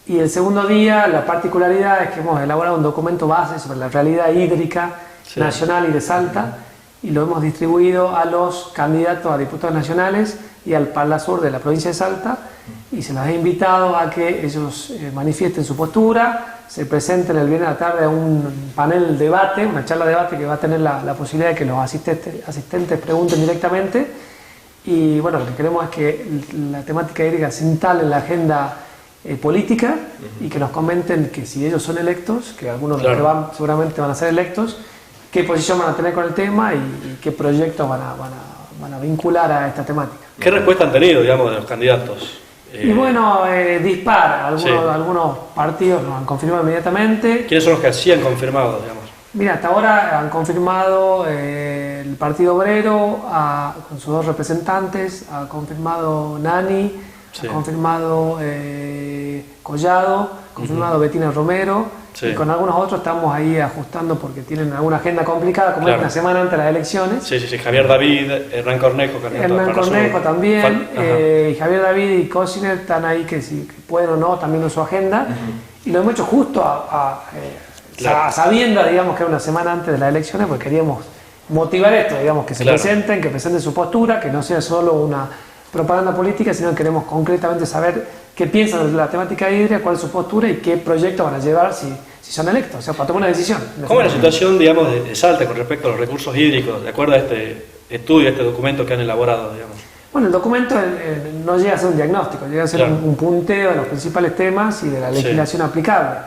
Y el segundo día, la particularidad es que hemos elaborado un documento base sobre la realidad hídrica nacional y de Salta, y lo hemos distribuido a los candidatos a diputados nacionales y al Parlasur de la provincia de Salta, y se los he invitado a que ellos manifiesten su postura, se presenten el viernes a la tarde a un panel debate, una charla de debate que va a tener la posibilidad de que los asistentes pregunten directamente. Y bueno, lo que queremos es que la temática hídrica se instale en la agenda política, y que nos comenten que si ellos son electos, que algunos de los que van seguramente van a ser electos, qué posición van a tener con el tema y qué proyectos van a vincular a esta temática. ¿Qué respuesta han tenido, digamos, de los candidatos? Y bueno, dispara. Algunos partidos nos han confirmado inmediatamente. ¿Quiénes son los que sí han confirmado, digamos? Mira, hasta ahora han confirmado el Partido Obrero con sus dos representantes, ha confirmado Nani, ha confirmado Collado, ha confirmado Betina Romero, y con algunos otros estamos ahí ajustando porque tienen alguna agenda complicada, como es una semana antes de las elecciones. Sí, Javier David, Hernán Cornejo. Hernán Cornejo también, y Javier David y Cosiner están ahí que si pueden o no también en su agenda, y lo hemos hecho justo a sabiendas, digamos, que era una semana antes de las elecciones, porque queríamos motivar esto, digamos, que se presenten, que presenten su postura, que no sea solo una propaganda política, sino que queremos concretamente saber qué piensan de la temática hídrica, cuál es su postura y qué proyectos van a llevar si son electos, o sea, para tomar una decisión. ¿Cómo es la situación, digamos, de Salta con respecto a los recursos hídricos, de acuerdo a este estudio, a este documento que han elaborado, digamos? Bueno, el documento no llega a ser un diagnóstico, llega a ser un punteo de los principales temas y de la legislación aplicable.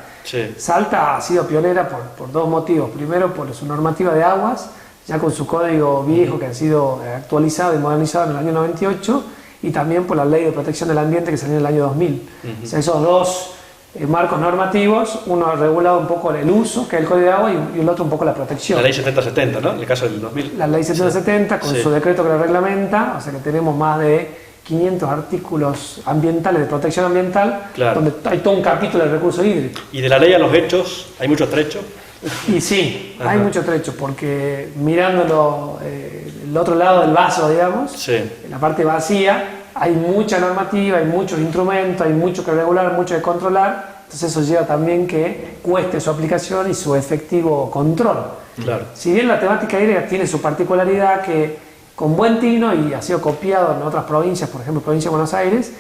Salta ha sido pionera por dos motivos. Primero, por su normativa de aguas, ya con su código viejo que ha sido actualizado y modernizado en el año 98, y también por la Ley de Protección del Ambiente que salió en el año 2000. O sea, esos dos marcos normativos, uno ha regulado un poco el uso, que es el código de agua, y el otro un poco la protección. La Ley 7070, ¿no? En el caso del 2000. La Ley 7070 con su decreto que la reglamenta, o sea que tenemos más de 500 artículos ambientales de protección ambiental, donde hay todo un capítulo de recursos hídricos. ¿Y de la ley a los hechos hay mucho trecho? Y sí, hay mucho trecho, porque mirándolo el otro lado del vaso, digamos, en la parte vacía, hay mucha normativa, hay muchos instrumentos, hay mucho que regular, mucho que controlar, entonces eso lleva también que cueste su aplicación y su efectivo control. Si bien la temática hídrica tiene su particularidad, que con buen tino, y ha sido copiado en otras provincias, por ejemplo, provincia de Buenos Aires,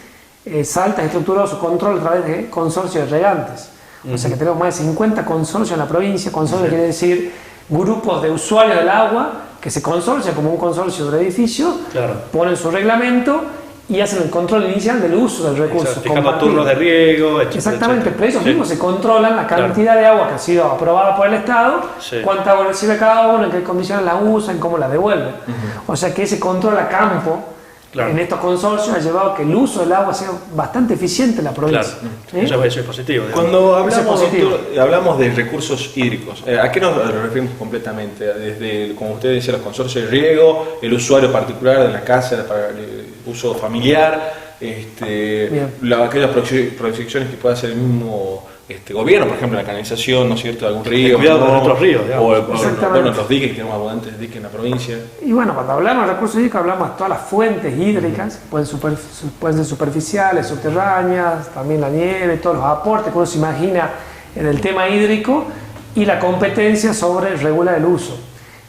Salta ha estructurado su control a través de consorcios de regantes. O sea que tenemos más de 50 consorcios en la provincia. Consorcio quiere decir grupos de usuarios del agua que se consorcian como un consorcio del edificio, ponen su reglamento y hacen el control inicial del uso del recurso. Fijando turnos de riego, exactamente, pero ellos mismos se controlan la cantidad de agua que ha sido aprobada por el Estado, cuánta agua recibe cada uno, en qué condiciones la usan, cómo la devuelven. O sea que ese control a campo en estos consorcios ha llevado a que el uso del agua sea bastante eficiente en la provincia. Claro. Eso es positivo. Cuando hablamos de recursos hídricos, ¿a qué nos referimos completamente? Desde, como usted decía, los consorcios de riego, el usuario particular de la casa para el uso familiar, aquellas proyecciones que pueda hacer el mismo gobierno, por ejemplo, la canalización, ¿no es cierto?, de algún río, cuidado de nuestros ríos, o los diques, que tenemos abundantes diques en la provincia. Y bueno, cuando hablamos de recursos hídricos hablamos de todas las fuentes hídricas, pueden ser superficiales, subterráneas, también la nieve, todos los aportes que uno se imagina en el tema hídrico y la competencia sobre regular el uso.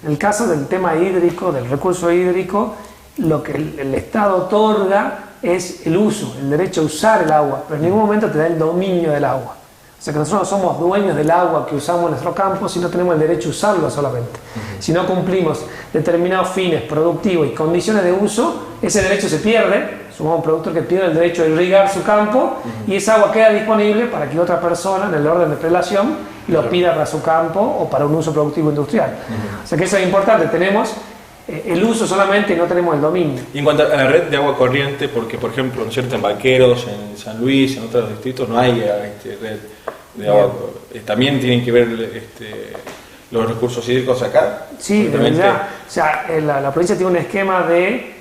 En el caso del tema hídrico, del recurso hídrico, lo que el Estado otorga es el uso, el derecho a usar el agua, pero en ningún momento te da el dominio del agua. O sea que nosotros no somos dueños del agua que usamos en nuestro campo, sino tenemos el derecho a usarlo solamente. Si no cumplimos determinados fines productivos y condiciones de uso, ese derecho se pierde. Somos un productor que pierde el derecho a irrigar su campo y esa agua queda disponible para que otra persona, en el orden de prelación, lo pida para su campo o para un uso productivo industrial. O sea que eso es importante. Tenemos el uso solamente y no tenemos el dominio. Y en cuanto a la red de agua corriente, porque por ejemplo, ¿no es cierto?, en Vaqueros, en San Luis, en otros distritos no hay red de agua. También tienen que ver los recursos hídricos acá. Sí, de verdad. O sea, la provincia tiene un esquema de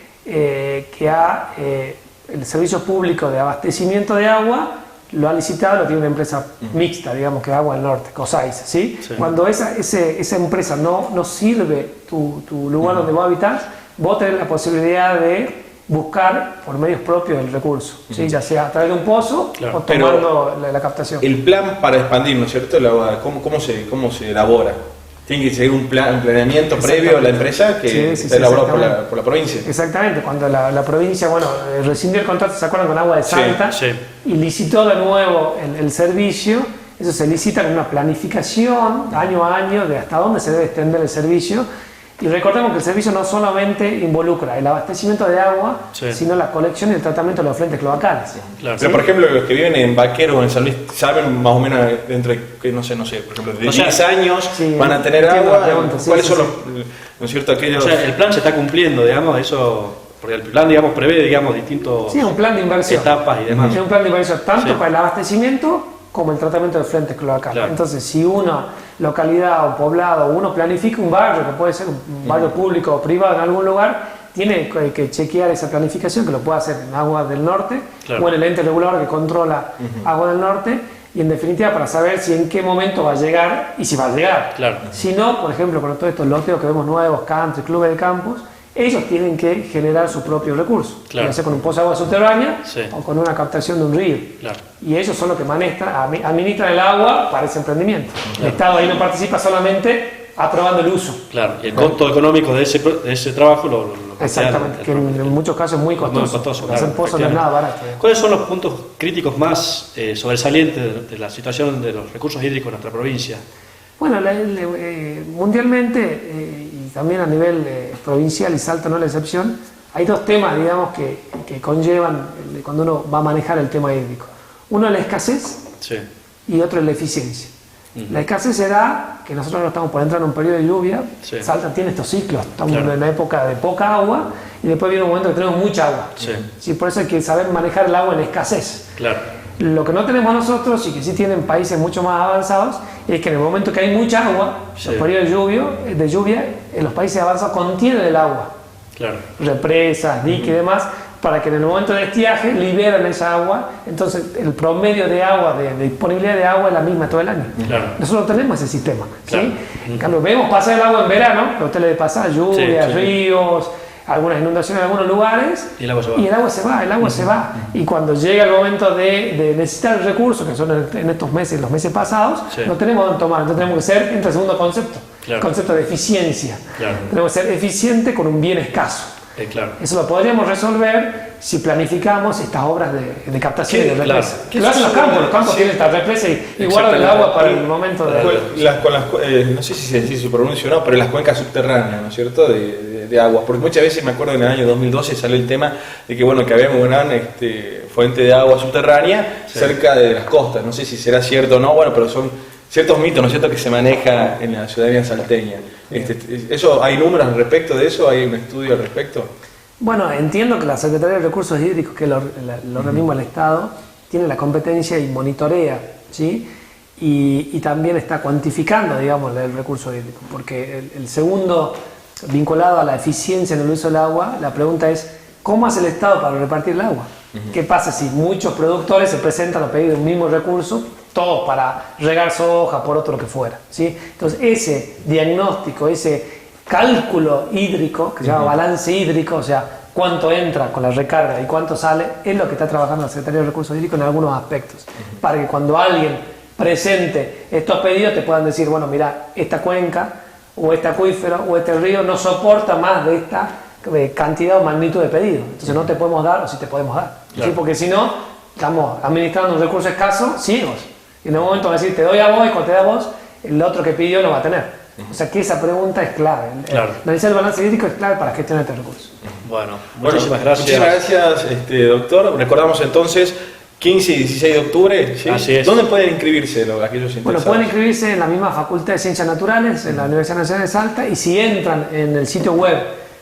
el servicio público de abastecimiento de agua lo ha licitado, lo tiene una empresa mixta, digamos, que es Agua del Norte, COSAISA, ¿sí? Cuando esa empresa no sirve tu lugar donde vos habitás, vos tenés la posibilidad de buscar por medios propios el recurso, ¿sí? Ya sea a través de un pozo o tomando la captación. El plan para expandir, ¿no es cierto?, el agua, ¿cómo se elabora? Tiene que seguir un planeamiento previo a la empresa que está elaborado por la provincia. Exactamente, cuando la provincia, rescindió el contrato, ¿se acuerdan?, con Agua de Salta, y licitó de nuevo el servicio. Eso se licita con una planificación año a año de hasta dónde se debe extender el servicio. Y recordemos que el servicio no solamente involucra el abastecimiento de agua, sino la colección y el tratamiento de los efluentes cloacales. Claro. Pero por ejemplo, los que viven en Vaqueros o en San Luis, ¿saben más o menos dentro de, no sé, por ejemplo, de 10 años van a tener agua? ¿Cuáles son los, ¿no es cierto, aquellos? O sea, el plan se está cumpliendo, digamos, eso, porque el plan, digamos, prevé, digamos, distintos un plan de inversión, etapas y demás. Es un plan de inversión tanto para el abastecimiento como el tratamiento de efluentes cloacales. Claro. Entonces, si una localidad o poblado, uno planifica un barrio, que puede ser un barrio público o privado en algún lugar, tiene que chequear esa planificación, que lo puede hacer en Agua del Norte, o en el ente regulador que controla Agua del Norte, y en definitiva para saber si en qué momento va a llegar y si va a llegar. Claro. Si no, por ejemplo, con todos estos loteos que vemos nuevos, country, clubes de campos, ellos tienen que generar su propio recurso, ya sea con un pozo de agua subterránea o con una captación de un río. Claro. Y ellos son los que administran el agua para ese emprendimiento. El Estado ahí no participa, solamente aprobando el uso. Claro, y el costo económico de ese trabajo lo exactamente, que en muchos casos es muy costoso. Hacer pozos no es nada barato. ¿Cuáles son los puntos críticos más sobresalientes de la situación de los recursos hídricos en nuestra provincia? Bueno, mundialmente y también a nivel provincial, y Salta no es la excepción, hay dos temas, digamos, que conllevan cuando uno va a manejar el tema hídrico. Uno es la escasez y otro es la eficiencia. La escasez se da que nosotros no estamos por entrar en un periodo de lluvia. Salta tiene estos ciclos, estamos en una época de poca agua y después viene un momento que tenemos mucha agua. Por eso hay que saber manejar el agua en escasez. Lo que no tenemos nosotros y que sí tienen países mucho más avanzados es que en el momento que hay mucha agua, los periodos de lluvia, en los países avanzados contienen el agua. Represas, diques y demás, para que en el momento de estiaje liberan esa agua. Entonces el promedio de agua, de disponibilidad de agua es la misma todo el año. Nosotros tenemos ese sistema. En cambio, vemos pasar el agua en verano, a usted le pasa lluvias, ríos, algunas inundaciones en algunos lugares, y el agua se va. Y cuando llega el momento de necesitar el recurso, que son en estos meses, los meses pasados, no tenemos dónde tomar. Entonces tenemos que ser, entra el segundo concepto, el concepto de eficiencia. Tenemos que ser eficiente con un bien escaso. Eso lo podríamos resolver si planificamos estas obras de captación y de represa. Que lo hacen los campos tienen esta represa y guardan el agua para el momento de... no sé si se pronuncia o no, pero las cuencas subterráneas, ¿no es cierto?, de agua. Porque muchas veces me acuerdo en el año 2012 salió el tema de que, que había una gran fuente de agua subterránea cerca de las costas. No sé si será cierto o no, pero son ciertos mitos, ¿no es cierto?, que se maneja en la ciudadanía salteña. ¿Hay números al respecto de eso? ¿Hay un estudio al respecto? Bueno, entiendo que la Secretaría de Recursos Hídricos, que es el organismo del Estado, tiene la competencia y monitorea, ¿sí? Y también está cuantificando, digamos, el recurso hídrico, porque el segundo, vinculado a la eficiencia en el uso del agua, la pregunta es, ¿cómo hace el Estado para repartir el agua? ¿Qué pasa si muchos productores se presentan a pedir un mismo recurso, todos para regar soja, por otro lo que fuera, ¿sí? Entonces, ese diagnóstico, ese cálculo hídrico, que se llama balance hídrico, o sea, cuánto entra con la recarga y cuánto sale, es lo que está trabajando la Secretaría de Recursos Hídricos en algunos aspectos, para que cuando alguien presente estos pedidos te puedan decir, bueno, mira, esta cuenca o este acuífero o este río no soporta más de esta cantidad o magnitud de pedidos, entonces no te podemos dar o sí te podemos dar, claro. ¿Sí? Porque si no, estamos administrando un recurso escaso ciegos, y en un momento va a decir, te doy a vos, y cuando te da a vos, el otro que pidió no va a tener. O sea que esa pregunta es clave. Claro. Analizar el balance hídrico es clave para gestionar este recurso. Bueno, muchísimas gracias. Muchísimas gracias, doctor. Recordamos entonces 15 y 16 de octubre. ¿Sí? Así es. ¿Dónde pueden inscribirse aquellos interesados? Bueno, pueden inscribirse en la misma Facultad de Ciencias Naturales, en la Universidad Nacional de Salta, y si entran en el sitio web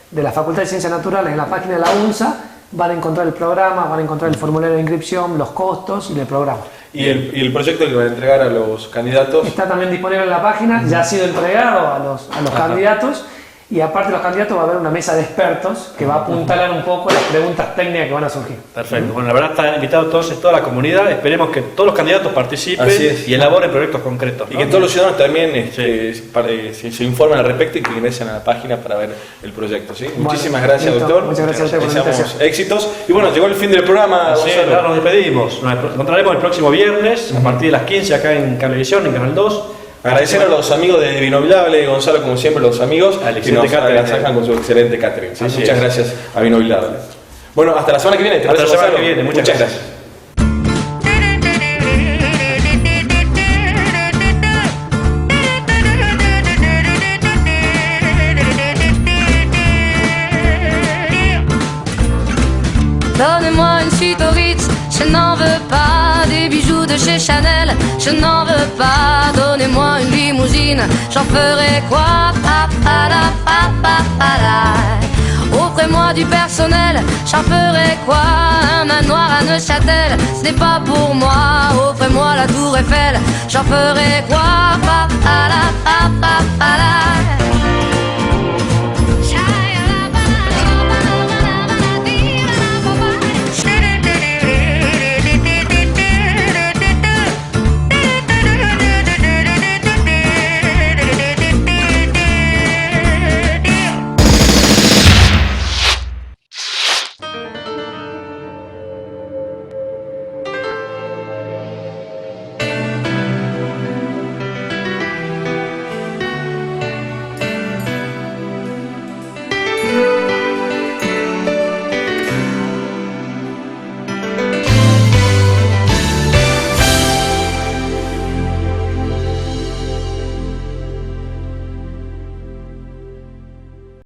de la Facultad de Ciencias Naturales, en la página de la UNSA, van a encontrar el programa, van a encontrar el formulario de inscripción, los costos y el programa. ¿Y el proyecto que van a entregar a los candidatos? Está también disponible en la página, ya ha sido entregado a los candidatos, y aparte de los candidatos va a haber una mesa de expertos que va a apuntalar un poco las preguntas técnicas que van a surgir. Perfecto. Bueno, la verdad están invitados entonces toda la comunidad. Esperemos que todos los candidatos participen y elaboren proyectos concretos, ¿no? Y que todos los ciudadanos también se informen al respecto y que ingresen a la página para ver el proyecto. ¿Sí? Bueno, muchísimas gracias, listo. Doctor. Muchas gracias a usted por la invitación. Éxitos. Y bueno, llegó el fin del programa. Así es, nos despedimos. Nos encontraremos el próximo viernes a partir de las 15 acá en Cablevisión, en Canal 2. Agradecer a los amigos de Vinovilable, Gonzalo, como siempre, los amigos que nos agasajan con su excelente catering. ¿Sí? Muchas gracias a Vinovilable. Bueno, hasta la semana que viene. Hasta la semana que viene. Muchas gracias. Donnez-moi une suite au Ritz, je n'en veux pas. Des bijoux de chez Chanel, je n'en veux pas. Donnez-moi une limousine, j'en ferai quoi? Offrez-moi du personnel, j'en ferai quoi? Un manoir à Neuchâtel, ce n'est pas pour moi. Offrez-moi la tour Eiffel, j'en ferai quoi?